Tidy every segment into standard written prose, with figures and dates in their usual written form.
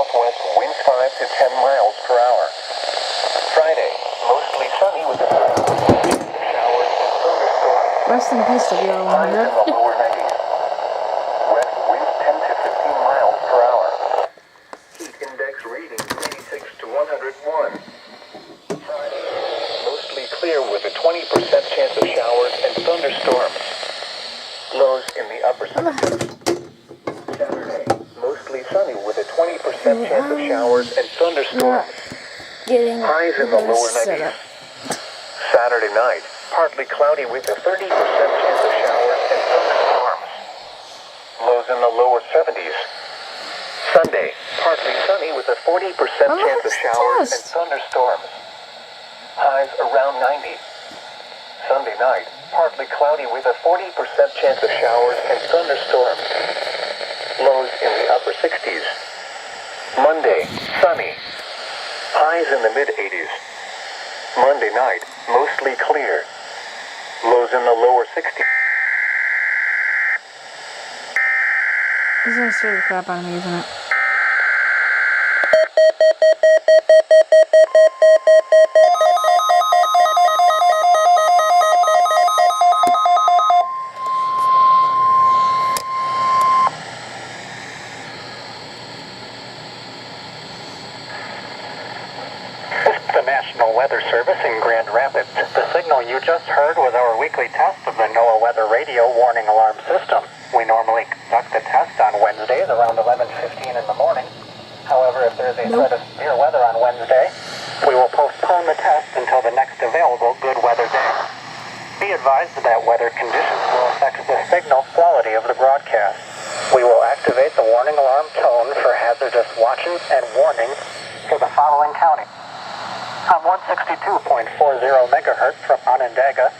southwest, winds 5 to 10 miles per hour. Friday, mostly sunny with a showers and thunderstorms. Rest in peace, Highs in the WR100. lower 90s. West winds 10 to 15 miles per hour. Heat index reading 86 to 101. Friday, mostly clear with a 20% chance of showers and thunderstorms. Lows in the upper 60s. Saturday, mostly sunny with a 20% chance of showers and thunderstorms. Getting Highs in the lower set 90s. up. Saturday night, partly cloudy with a 30% chance of showers and thunderstorms. Lows in the lower 70s. Sunday, partly sunny with a 40% chance of showers and thunderstorms. Highs around 90. Sunday night, partly cloudy with a 40% chance of showers and thunderstorms. Lows in the upper 60s. Monday, sunny. Highs in the mid-80s. Monday night, mostly clear. Lows in the lower 60s. This is gonna scare the crap out of me, isn't it? The National Weather Service in Grand Rapids. The signal you just heard was our weekly test of the NOAA Weather Radio warning alarm system. We normally conduct the test on Wednesdays around 11:15 in the morning. However, if there's a threat of severe weather on Wednesday, we will postpone the test until the next available good weather day. Be advised that weather conditions will affect the signal quality of the broadcast. We will activate the warning alarm tone for hazardous watches and warnings for the following counties. On 162.40 megahertz from Onondaga,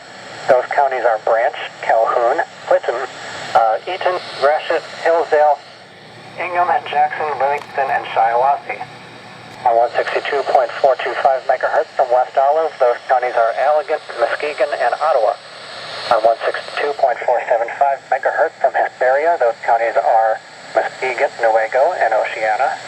those counties are Branch, Calhoun, Clinton, Eaton, Gratiot, Hillsdale, Ingham, Jackson, Livingston, and Shiawassee. On 162.425 megahertz from West Olive, those counties are Allegan, Muskegon, and Ottawa. On 162.475 megahertz from Hesperia, those counties are Muskegon, Newaygo, and Oceana.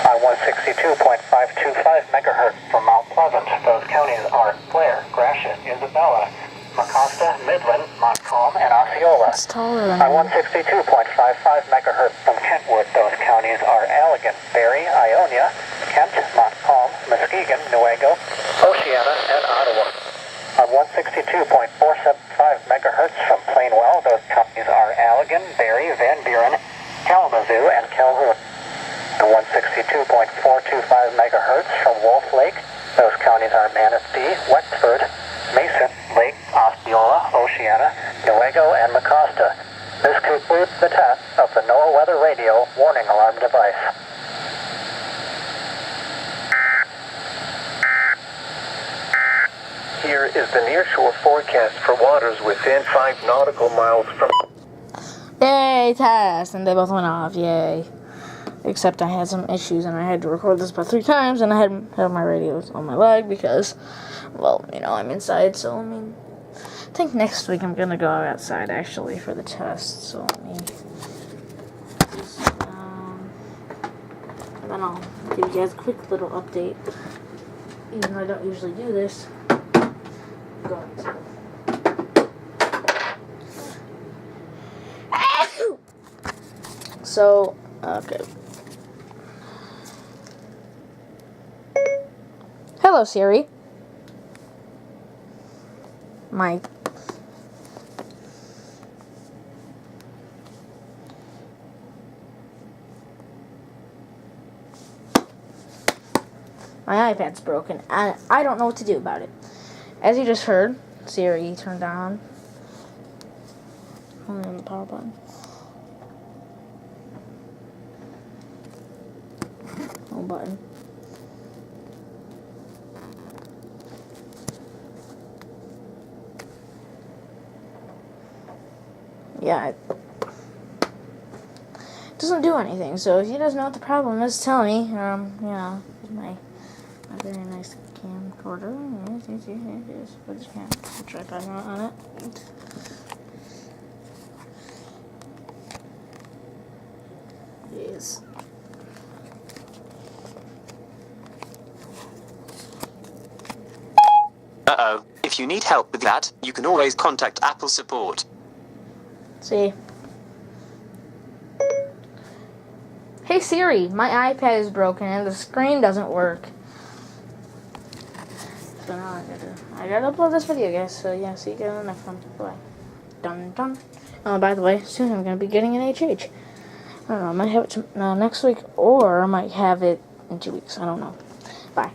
On 162.525 megahertz from Mount Pleasant, those counties are Blair, Gratiot, Isabella, Mecosta, Midland, Montcalm, and Osceola. It's taller than On me. 162.55 megahertz from Kentwood, those counties are Allegan, Barrie, Ionia, Kent, Montcalm, Muskegon, Newaygo, Oceana, and Ottawa. On 162.475 megahertz from Plainwell, those counties are Allegan, Barrie, Van Buren, Kalamazoo, and Calhoun. On 162.425 megahertz from Wolf Lake, those counties are Manistee, Wexford, Mason, Lake, Osceola, Oceana, Newaygo, and Mecosta. This concludes the test of the NOAA Weather Radio warning alarm device. Here is the nearshore forecast for waters within 5 nautical miles from... Yay, test! And they both went off, yay. Except I had some issues and I had to record this about 3 times and I had my radios on my leg because, well, you know, I'm inside, so I mean, I think next week I'm gonna go outside actually for the test, so I mean, and then I'll give you guys a quick little update, even though I don't usually do this. Go outside. So, okay. Hello, Siri. My iPad's broken, and I don't know what to do about it. As you just heard, Siri turned on. Hold on the power button. Home button. Yeah, it doesn't do anything. So if you guys know what the problem is, tell me. Yeah, here's my very nice camcorder. Yes. Put this tripod on it. Yes. If you need help with that, you can always contact Apple support. See? Hey Siri, my iPad is broken and the screen doesn't work. So now I gotta upload this video, guys. So yeah, see you guys in the next one. Bye. Dun dun. By the way, soon I'm gonna be getting an HH. I don't know, I might have it next week, or I might have it in 2 weeks. I don't know. Bye.